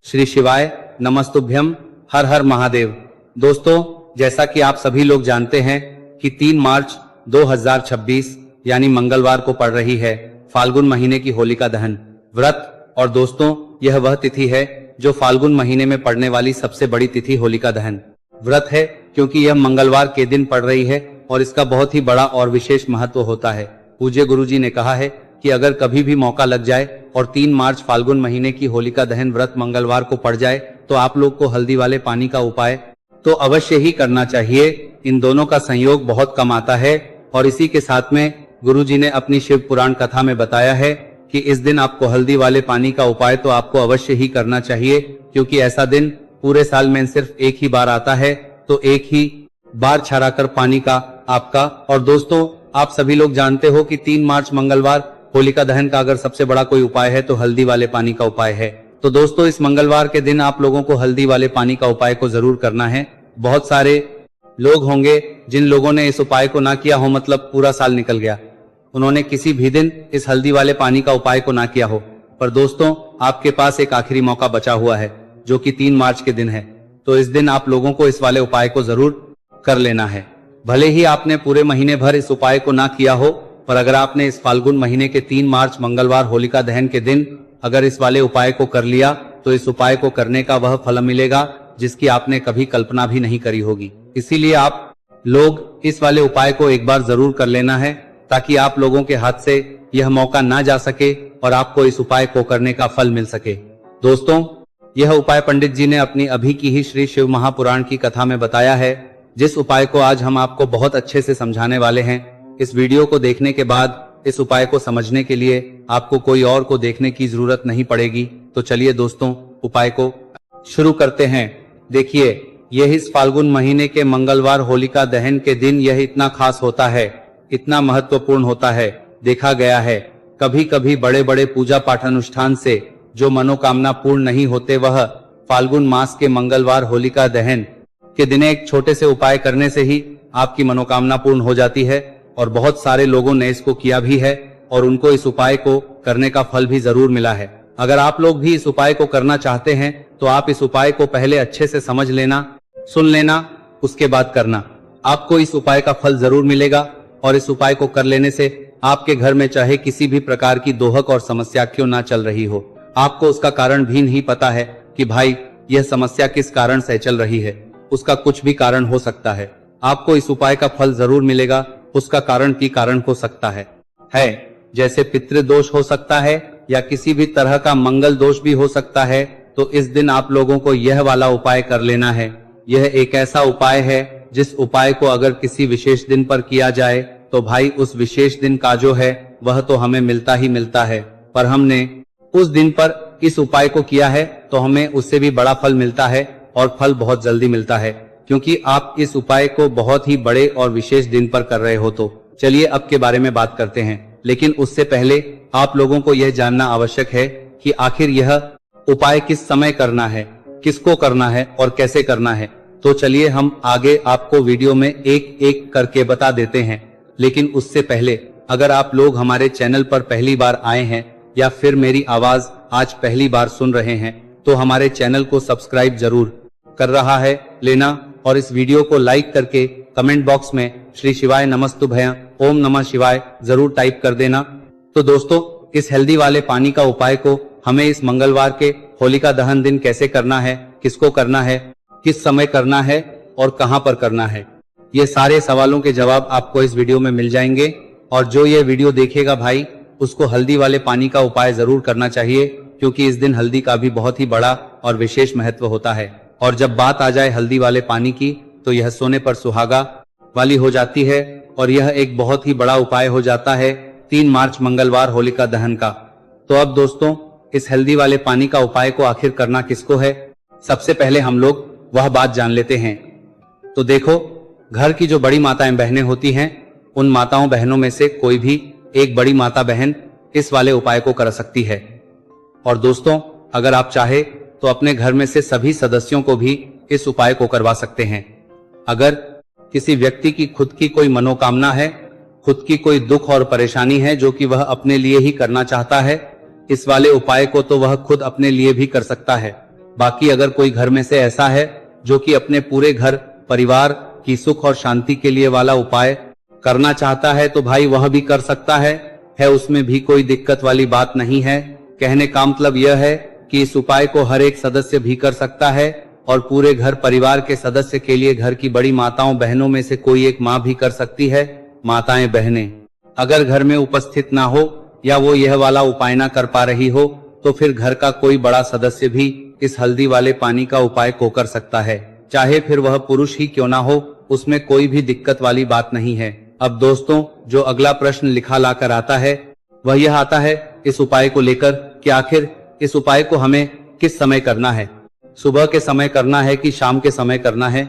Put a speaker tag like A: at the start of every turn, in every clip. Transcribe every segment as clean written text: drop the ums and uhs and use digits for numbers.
A: श्री शिवाय नमस्तुभ्यम, हर हर महादेव। दोस्तों, जैसा कि आप सभी लोग जानते हैं कि 3 मार्च 2026 यानी मंगलवार को पड़ रही है फाल्गुन महीने की होलिका दहन व्रत। और दोस्तों, यह वह तिथि है जो फाल्गुन महीने में पड़ने वाली सबसे बड़ी तिथि होलिका दहन व्रत है, क्योंकि यह मंगलवार के दिन पड़ रही है और इसका बहुत ही बड़ा और विशेष महत्व होता है। पूज्य गुरुजी ने कहा है कि अगर कभी भी मौका लग जाए और 3 मार्च फाल्गुन महीने की होलिका दहन व्रत मंगलवार को पड़ जाए तो आप लोग को हल्दी वाले पानी का उपाय तो अवश्य ही करना चाहिए। इन दोनों का संयोग बहुत कम आता है और इसी के साथ में गुरुजी ने अपनी शिव पुराण कथा में बताया है कि इस दिन आपको हल्दी वाले पानी का उपाय तो आपको अवश्य ही करना चाहिए, क्योंकि ऐसा दिन पूरे साल में सिर्फ एक ही बार आता है, तो एक ही बार छराकर पानी का आपका। और दोस्तों, आप सभी लोग जानते हो कि 3 मार्च मंगलवार होलिका दहन का अगर सबसे बड़ा कोई उपाय है तो हल्दी वाले पानी का उपाय है। तो दोस्तों, इस मंगलवार के दिन आप लोगों को हल्दी वाले पानी का उपाय को जरूर करना है। बहुत सारे लोग होंगे जिन लोगों ने इस उपाय को ना किया हो, मतलब पूरा साल निकल गया, उन्होंने किसी भी दिन इस हल्दी वाले पानी का उपाय को ना किया हो। पर दोस्तों, आपके पास एक आखिरी मौका बचा हुआ है जो कि 3 मार्च के दिन है। तो इस दिन आप लोगों को इस वाले उपाय को जरूर कर लेना है। भले ही आपने पूरे महीने भर इस उपाय को ना किया हो, पर अगर आपने इस फाल्गुन महीने के 3 मार्च मंगलवार होलिका दहन के दिन अगर इस वाले उपाय को कर लिया तो इस उपाय को करने का वह फल मिलेगा जिसकी आपने कभी कल्पना भी नहीं करी होगी। इसीलिए आप लोग इस वाले उपाय को एक बार जरूर कर लेना है, ताकि आप लोगों के हाथ से यह मौका ना जा सके और आपको इस उपाय को करने का फल मिल सके। दोस्तों, यह उपाय पंडित जी ने अपनी अभी की ही श्री शिव महापुराण की कथा में बताया है, जिस उपाय को आज हम आपको बहुत अच्छे से समझाने वाले हैं। इस वीडियो को देखने के बाद इस उपाय को समझने के लिए आपको कोई और को देखने की जरूरत नहीं पड़ेगी। तो चलिए दोस्तों, उपाय को शुरू करते हैं। देखिए, यह इस फाल्गुन महीने के मंगलवार होलिका दहन के दिन यह इतना खास होता है, इतना महत्वपूर्ण होता है। देखा गया है कभी कभी बड़े बड़े पूजा पाठ अनुष्ठान से जो मनोकामना पूर्ण नहीं होते, वह फाल्गुन मास के मंगलवार होलिका दहन के दिन एक छोटे से उपाय करने से ही आपकी मनोकामना पूर्ण हो जाती है। और बहुत सारे लोगों ने इसको किया भी है और उनको इस उपाय को करने का फल भी जरूर मिला है। अगर आप लोग भी इस उपाय को करना चाहते हैं तो आप इस उपाय को पहले अच्छे से समझ लेना, सुन लेना, उसके बाद करना। आपको इस उपाय का फल जरूर मिलेगा और इस उपाय को कर लेने से आपके घर में चाहे किसी भी प्रकार की दोहक और समस्या क्यों ना चल रही हो, आपको उसका कारण भी नहीं पता है कि भाई यह समस्या किस कारण से चल रही है, उसका कुछ भी कारण हो सकता है। आपको इस उपाय का फल जरूर मिलेगा। उसका कारण की कारण हो सकता है जैसे पितृदोष हो सकता है या किसी भी तरह का मंगल दोष भी हो सकता है। तो इस दिन आप लोगों को यह वाला उपाय कर लेना है। यह एक ऐसा उपाय है जिस उपाय को अगर किसी विशेष दिन पर किया जाए तो भाई उस विशेष दिन का जो है वह तो हमें मिलता ही मिलता है, पर हमने उस दिन पर इस उपाय को किया है तो हमें उससे भी बड़ा फल मिलता है और फल बहुत जल्दी मिलता है, क्योंकि आप इस उपाय को बहुत ही बड़े और विशेष दिन पर कर रहे हो। तो चलिए अब के बारे में बात करते हैं, लेकिन उससे पहले आप लोगों को यह जानना आवश्यक है कि आखिर यह उपाय किस समय करना है, किसको करना है और कैसे करना है। तो चलिए हम आगे आपको वीडियो में एक एक करके बता देते हैं। लेकिन उससे पहले अगर आप लोग हमारे चैनल पर पहली बार आए हैं या फिर मेरी आवाज आज पहली बार सुन रहे हैं तो हमारे चैनल को सब्सक्राइब जरूर कर रहा है लेना और इस वीडियो को लाइक करके कमेंट बॉक्स में श्री शिवाय नमस्तुभ्यं ओम नमः शिवाय जरूर टाइप कर देना। तो दोस्तों, इस हल्दी वाले पानी का उपाय को हमें इस मंगलवार के होलिका दहन दिन कैसे करना है, किसको करना है, किस समय करना है और कहां पर करना है, ये सारे सवालों के जवाब आपको इस वीडियो में मिल जाएंगे। और जो ये वीडियो देखेगा भाई, उसको हल्दी वाले पानी का उपाय जरूर करना चाहिए, क्योंकि इस दिन हल्दी का भी बहुत ही बड़ा और विशेष महत्व होता है। और जब बात आ जाए हल्दी वाले पानी की तो यह सोने पर सुहागा वाली हो जाती है और यह एक बहुत ही बड़ा उपाय हो जाता है 3 मार्च मंगलवार होलिका दहन का। तो अब दोस्तों, इस हल्दी वाले पानी का उपाय को आखिर करना किसको है, सबसे पहले हम लोग वह बात जान लेते हैं। तो देखो, घर की जो बड़ी माताएं बहनें होती हैं, उन माताओं बहनों में से कोई भी एक बड़ी माता बहन इस वाले उपाय को कर सकती है। और दोस्तों, अगर आप चाहे तो अपने घर में से सभी सदस्यों को भी इस उपाय को करवा सकते हैं। अगर किसी व्यक्ति की खुद की कोई मनोकामना है, खुद की कोई दुख और परेशानी है जो कि वह अपने लिए ही करना चाहता है, इस वाले उपाय को तो वह खुद अपने लिए भी कर सकता है। बाकी अगर कोई घर में से ऐसा है जो कि अपने पूरे घर परिवार की सुख और शांति के लिए वाला उपाय करना चाहता है तो भाई वह भी कर सकता है उसमें भी कोई दिक्कत वाली बात नहीं है। कहने का मतलब यह है कि इस उपाय को हर एक सदस्य भी कर सकता है और पूरे घर परिवार के सदस्य के लिए घर की बड़ी माताओं बहनों में से कोई एक माँ भी कर सकती है। माताएं बहनें अगर घर में उपस्थित ना हो या वो यह वाला उपाय ना कर पा रही हो तो फिर घर का कोई बड़ा सदस्य भी इस हल्दी वाले पानी का उपाय को कर सकता है, चाहे फिर वह पुरुष ही क्यों ना हो, उसमें कोई भी दिक्कत वाली बात नहीं है। अब दोस्तों जो अगला प्रश्न लिखा लाकर आता है वह यह आता है इस उपाय को लेकर कि आखिर इस उपाय को हमें किस समय करना है, सुबह के समय करना है कि शाम के समय करना है।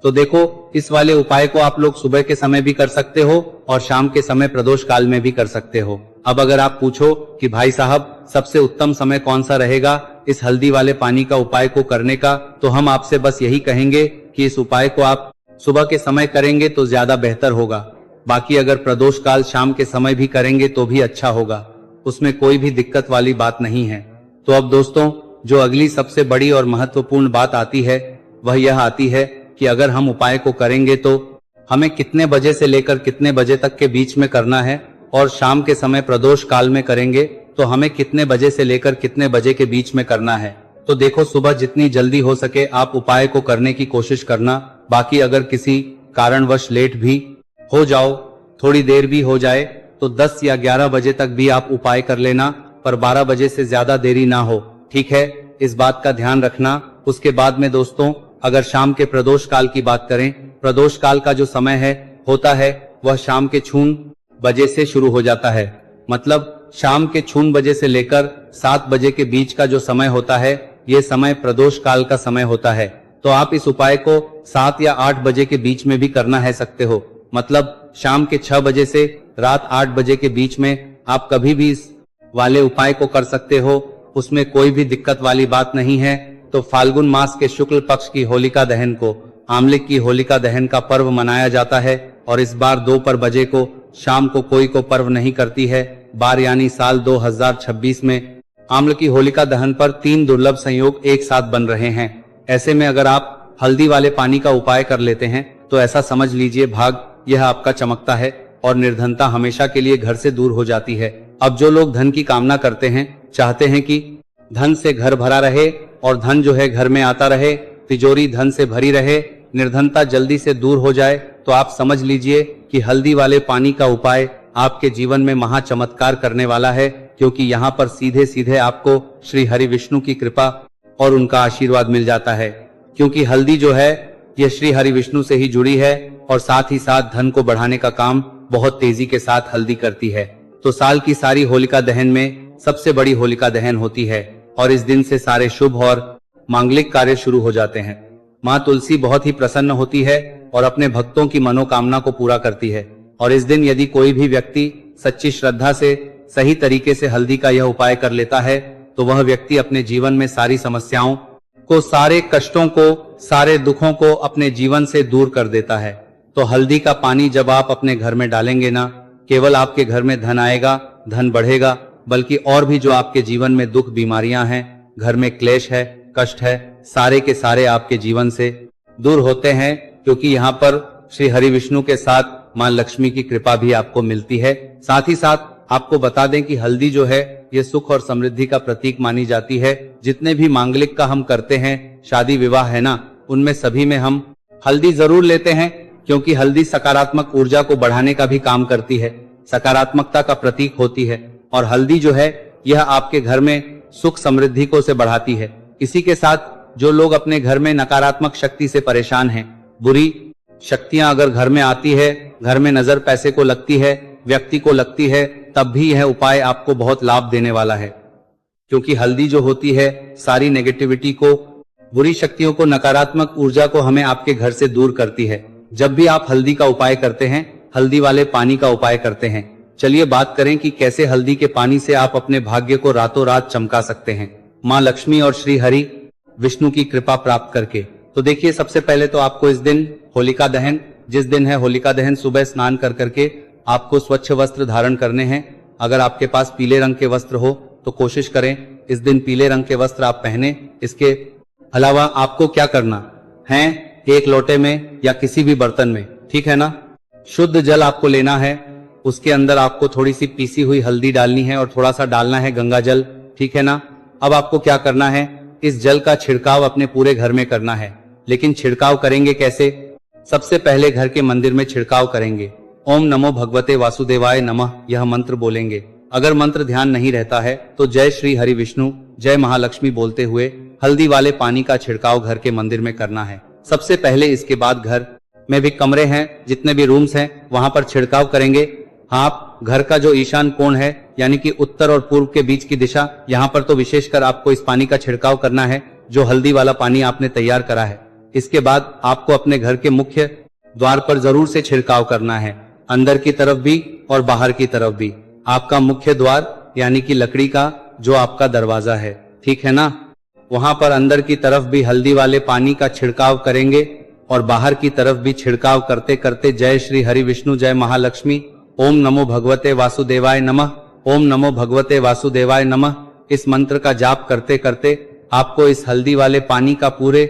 A: तो देखो इस वाले उपाय को आप लोग सुबह के समय भी कर सकते हो और शाम के समय प्रदोष काल में भी कर सकते हो। अब अगर आप पूछो कि भाई साहब सबसे उत्तम समय कौन सा रहेगा इस हल्दी वाले पानी का उपाय को करने का, तो हम आपसे बस यही कहेंगे कि इस उपाय को आप सुबह के समय करेंगे तो ज्यादा बेहतर होगा। बाकी अगर प्रदोष काल शाम के समय भी करेंगे तो भी अच्छा होगा, उसमें कोई भी दिक्कत वाली बात नहीं है। तो अब दोस्तों जो अगली सबसे बड़ी और महत्वपूर्ण बात आती है वह यह आती है कि अगर हम उपाय को करेंगे तो हमें कितने बजे से लेकर कितने बजे तक के बीच में करना है, और शाम के समय प्रदोष काल में करेंगे तो हमें कितने बजे से लेकर कितने बजे के बीच में करना है। तो देखो सुबह जितनी जल्दी हो सके आप उपाय को करने की कोशिश करना। बाकी अगर किसी कारणवश लेट भी हो जाओ, थोड़ी देर भी हो जाए तो 10 या 11 बजे तक भी आप उपाय कर लेना, पर 12 बजे से ज्यादा देरी ना हो, ठीक है, इस बात का ध्यान रखना। उसके बाद में दोस्तों अगर शाम के प्रदोष काल की बात करें, प्रदोष काल का जो समय है होता है वह शाम के 6 बजे से शुरू हो जाता है। मतलब शाम के 6 बजे से लेकर 7 बजे के बीच का जो समय होता है ये समय प्रदोष काल का समय होता है। तो आप इस उपाय को 7 या 8 बजे के बीच में भी करना है सकते हो। मतलब शाम के 6 बजे से रात 8 बजे के बीच में आप कभी भी इस वाले उपाय को कर सकते हो, उसमें कोई भी दिक्कत वाली बात नहीं है। तो फाल्गुन मास के शुक्ल पक्ष की होलिका दहन को आमलिक की होलिका दहन का पर्व मनाया जाता है और इस बार 2 बजे को शाम को कोई को पर्व नहीं करती है। बार यानी साल 2026 में आम्ल की होलिका दहन पर 3 दुर्लभ संयोग एक साथ बन रहे हैं। ऐसे में अगर आप हल्दी वाले पानी का उपाय कर लेते हैं तो ऐसा समझ लीजिए भाग यह आपका चमकता है और निर्धनता हमेशा के लिए घर से दूर हो जाती है। अब जो लोग धन की कामना करते हैं, चाहते हैं कि धन से घर भरा रहे और धन जो है घर में आता रहे, तिजोरी धन से भरी रहे, निर्धनता जल्दी से दूर हो जाए, तो आप समझ लीजिए कि हल्दी वाले पानी का उपाय आपके जीवन में महा चमत्कार करने वाला है, क्योंकि यहाँ पर सीधे सीधे आपको श्री हरि विष्णु की कृपा और उनका आशीर्वाद मिल जाता है। क्योंकि हल्दी जो है यह श्री हरि विष्णु से ही जुड़ी है और साथ ही साथ धन को बढ़ाने का काम बहुत तेजी के साथ हल्दी करती है। तो साल की सारी होलिका दहन में सबसे बड़ी होलिका दहन होती है और इस दिन से सारे शुभ और मांगलिक कार्य शुरू हो जाते हैं। माँ तुलसी बहुत ही प्रसन्न होती है और अपने भक्तों की मनोकामना को पूरा करती है। और इस दिन यदि कोई भी व्यक्ति सच्ची श्रद्धा से सही तरीके से हल्दी का यह उपाय कर लेता है तो वह व्यक्ति अपने जीवन में सारी समस्याओं को, सारे कष्टों को, सारे दुखों को अपने जीवन से दूर कर देता है। तो हल्दी का पानी जब आप अपने घर में डालेंगे ना, केवल आपके घर में धन आएगा, धन बढ़ेगा, बल्कि और भी जो आपके जीवन में दुख बीमारियां हैं, घर में क्लेश है, कष्ट है, सारे के सारे आपके जीवन से दूर होते हैं। क्योंकि यहाँ पर श्री हरि विष्णु के साथ माँ लक्ष्मी की कृपा भी आपको मिलती है। साथ ही साथ आपको बता दें कि हल्दी जो है ये सुख और समृद्धि का प्रतीक मानी जाती है। जितने भी मांगलिक का हम करते हैं, शादी विवाह है ना, उनमें सभी में हम हल्दी जरूर लेते हैं, क्योंकि हल्दी सकारात्मक ऊर्जा को बढ़ाने का भी काम करती है, सकारात्मकता का प्रतीक होती है। और हल्दी जो है यह आपके घर में सुख समृद्धि को से बढ़ाती है। इसी के साथ जो लोग अपने घर में नकारात्मक शक्ति से परेशान हैं, बुरी शक्तियां अगर घर में आती है, घर में नजर पैसे को लगती है, व्यक्ति को लगती है, तब भी यह उपाय आपको बहुत लाभ देने वाला है। क्योंकि हल्दी जो होती है सारी नेगेटिविटी को, बुरी शक्तियों को, नकारात्मक ऊर्जा को हमें आपके घर से दूर करती है। जब भी आप हल्दी का उपाय करते हैं, हल्दी वाले पानी का उपाय करते हैं, चलिए बात करें कि कैसे हल्दी के पानी से आप अपने भाग्य को रातों रात चमका सकते हैं, माँ लक्ष्मी और श्री हरि विष्णु की कृपा प्राप्त करके। तो देखिए सबसे पहले तो आपको इस दिन होलिका दहन, जिस दिन है होलिका दहन, सुबह स्नान कर करके आपको स्वच्छ वस्त्र धारण करने हैं। अगर आपके पास पीले रंग के वस्त्र हो तो कोशिश करें इस दिन पीले रंग के वस्त्र आप पहने। इसके अलावा आपको क्या करना है, एक लोटे में या किसी भी बर्तन में, ठीक है ना। शुद्ध जल आपको लेना है, उसके अंदर आपको थोड़ी सी पीसी हुई हल्दी डालनी है और थोड़ा सा डालना है गंगा जल, ठीक है ना। अब आपको क्या करना है, इस जल का छिड़काव अपने पूरे घर में करना है। लेकिन छिड़काव करेंगे कैसे? सबसे पहले घर के मंदिर में छिड़काव करेंगे। ओम नमो भगवते वासुदेवाय नमः यह मंत्र बोलेंगे। अगर मंत्र ध्यान नहीं रहता है तो जय श्री हरि विष्णु जय महालक्ष्मी बोलते हुए हल्दी वाले पानी का छिड़काव घर के मंदिर में करना है सबसे पहले। इसके बाद घर में भी कमरे हैं, जितने भी रूम्स हैं, वहां पर छिड़काव करेंगे। आप घर का जो ईशान कोण है, यानी कि उत्तर और पूर्व के बीच की दिशा, यहाँ पर तो विशेषकर आपको इस पानी का छिड़काव करना है, जो हल्दी वाला पानी आपने तैयार करा है। इसके बाद आपको अपने घर के मुख्य द्वार पर जरूर से छिड़काव करना है, अंदर की तरफ भी और बाहर की तरफ भी। आपका मुख्य द्वार यानी कि लकड़ी का जो आपका दरवाजा है, ठीक है ना, वहां पर अंदर की तरफ भी हल्दी वाले पानी का छिड़काव करेंगे और बाहर की तरफ भी छिड़काव करते करते जय श्री हरि विष्णु जय महालक्ष्मी ओम नमो भगवते वासुदेवाय नमः ओम नमो भगवते वासुदेवाय नमः इस मंत्र का जाप करते करते आपको इस हल्दी वाले पानी का पूरे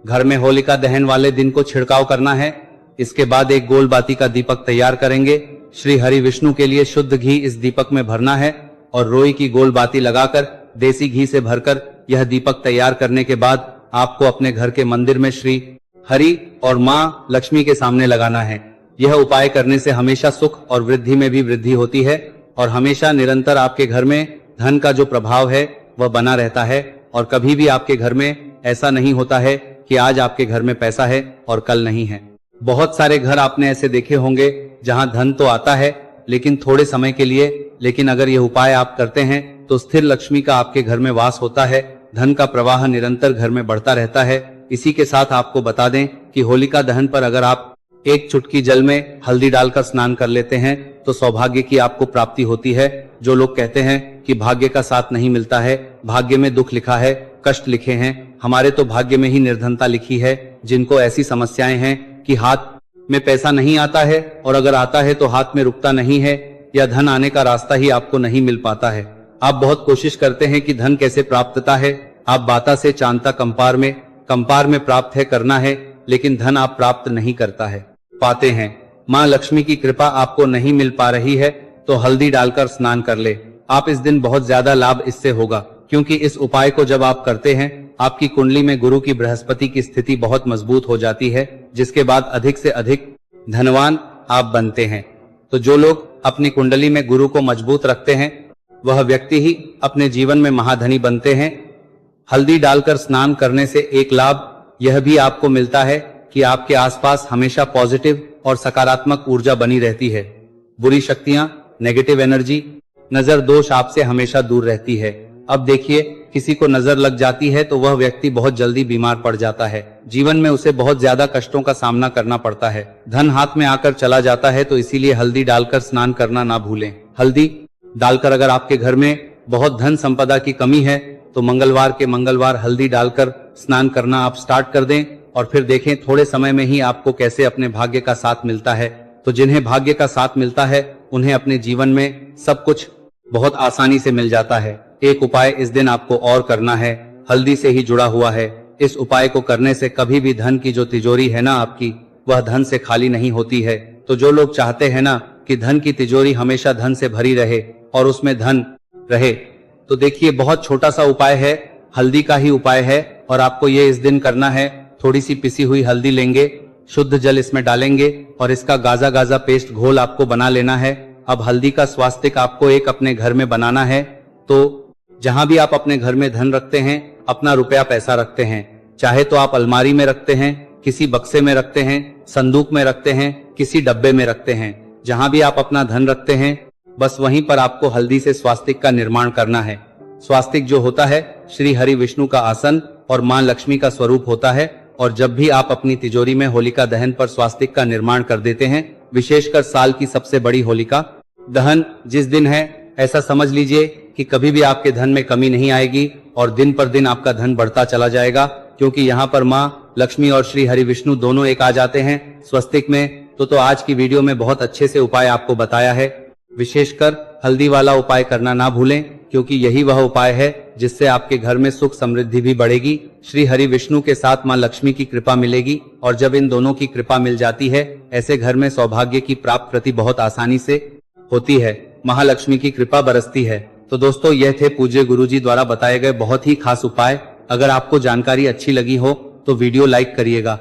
A: घर में होलिका दहन वाले दिन को छिड़काव करना है। इसके बाद एक गोल बाती का दीपक तैयार करेंगे। श्री हरि विष्णु के लिए शुद्ध घी इस दीपक में भरना है और रोई की गोल बाती लगाकर देसी घी से भरकर यह दीपक तैयार करने के बाद आपको अपने घर के मंदिर में श्री हरि और माँ लक्ष्मी के सामने लगाना है। यह उपाय करने से हमेशा सुख और वृद्धि में भी वृद्धि होती है और हमेशा निरंतर आपके घर में धन का जो प्रभाव है वह बना रहता है और कभी भी आपके घर में ऐसा नहीं होता है कि आज आपके घर में पैसा है और कल नहीं है। बहुत सारे घर आपने ऐसे देखे होंगे जहां धन तो आता है लेकिन थोड़े समय के लिए, लेकिन अगर यह उपाय आप करते हैं तो स्थिर लक्ष्मी का आपके घर में वास होता है, धन का प्रवाह निरंतर घर में बढ़ता रहता है। इसी के साथ आपको बता दें कि होलिका दहन पर अगर आप एक चुटकी जल में हल्दी डालकर स्नान कर लेते हैं तो सौभाग्य की आपको प्राप्ति होती है। जो लोग कहते हैं कि भाग्य का साथ नहीं मिलता है, भाग्य में दुख लिखा है, कष्ट लिखे हैं, हमारे तो भाग्य में ही निर्धनता लिखी है। जिनको ऐसी समस्याएं हैं कि हाथ में पैसा नहीं आता है और अगर आता है तो हाथ में रुकता नहीं है या धन आने का रास्ता ही आपको नहीं मिल पाता है। आप बहुत कोशिश करते हैं कि धन कैसे प्राप्तता है, आप बाता से चांदता कंपार में प्राप्त है करना है, लेकिन धन आप प्राप्त नहीं करता है पाते हैं। माँ लक्ष्मी की कृपा आपको नहीं मिल पा रही है तो हल्दी डालकर स्नान कर ले। आप इस दिन बहुत ज्यादा लाभ इससे होगा, क्योंकि इस उपाय को जब आप करते हैं आपकी कुंडली में गुरु की बृहस्पति की स्थिति बहुत मजबूत हो जाती है, जिसके बाद अधिक से अधिक धनवान आप बनते हैं। तो जो लोग अपनी कुंडली में गुरु को मजबूत रखते हैं वह व्यक्ति ही अपने जीवन में महाधनी बनते हैं। हल्दी डालकर स्नान करने से एक लाभ यह भी आपको मिलता है कि आपके आसपास हमेशा पॉजिटिव और सकारात्मक ऊर्जा बनी रहती है। बुरी शक्तियां, नेगेटिव एनर्जी, नजर दोष आपसे हमेशा दूर रहती है। अब देखिए, किसी को नजर लग जाती है तो वह व्यक्ति बहुत जल्दी बीमार पड़ जाता है, जीवन में उसे बहुत ज्यादा कष्टों का सामना करना पड़ता है, धन हाथ में आकर चला जाता है। तो इसीलिए हल्दी डालकर स्नान करना ना भूलें। हल्दी डालकर अगर आपके घर में बहुत धन संपदा की कमी है तो मंगलवार के मंगलवार हल्दी डालकर स्नान करना आप स्टार्ट कर दें और फिर देखें थोड़े समय में ही आपको कैसे अपने भाग्य का साथ मिलता है। तो जिन्हें भाग्य का साथ मिलता है उन्हें अपने जीवन में सब कुछ बहुत आसानी से मिल जाता है। एक उपाय इस दिन आपको और करना है, हल्दी से ही जुड़ा हुआ है। इस उपाय को करने से कभी भी धन की जो तिजोरी है ना आपकी, वह धन से खाली नहीं होती है। तो जो लोग चाहते हैं ना कि धन की तिजोरी हमेशा धन से भरी रहे और उसमें धन रहे, तो देखिए बहुत छोटा सा उपाय है, हल्दी का ही उपाय है और आपको ये इस दिन करना है। थोड़ी सी पिसी हुई हल्दी लेंगे, शुद्ध जल इसमें डालेंगे और इसका गाजा गाजा पेस्ट घोल आपको बना लेना है। अब हल्दी का स्वास्तिक आपको एक अपने घर में बनाना है। तो जहां भी आप अपने घर में धन रखते हैं, अपना रुपया पैसा रखते हैं, चाहे तो आप अलमारी में रखते हैं, किसी बक्से में रखते हैं, संदूक में रखते हैं, किसी डब्बे में रखते हैं, जहां भी आप अपना धन रखते हैं बस वहीं पर आपको हल्दी से स्वास्तिक का निर्माण करना है। स्वास्तिक जो होता है श्री हरि विष्णु का आसन और मां लक्ष्मी का स्वरूप होता है। और जब भी आप अपनी तिजोरी में होलिका दहन पर स्वास्तिक का निर्माण कर देते हैं, विशेषकर साल की सबसे बड़ी होलिका दहन जिस दिन है, ऐसा समझ लीजिए कि कभी भी आपके धन में कमी नहीं आएगी और दिन पर दिन आपका धन बढ़ता चला जाएगा, क्योंकि यहाँ पर माँ लक्ष्मी और श्री हरि विष्णु दोनों एक आ जाते हैं स्वस्तिक में। तो आज की वीडियो में बहुत अच्छे से उपाय आपको बताया है। विशेषकर हल्दी वाला उपाय करना ना भूलें, क्योंकि यही वह उपाय है जिससे आपके घर में सुख समृद्धि भी बढ़ेगी, श्री हरि विष्णु के साथ माँ लक्ष्मी की कृपा मिलेगी। और जब इन दोनों की कृपा मिल जाती है, ऐसे घर में सौभाग्य की प्राप्ति बहुत आसानी से होती है, महालक्ष्मी की कृपा बरसती है। तो दोस्तों, यह थे पूज्य गुरुजी द्वारा बताए गए बहुत ही खास उपाय। अगर आपको जानकारी अच्छी लगी हो तो वीडियो लाइक करिएगा।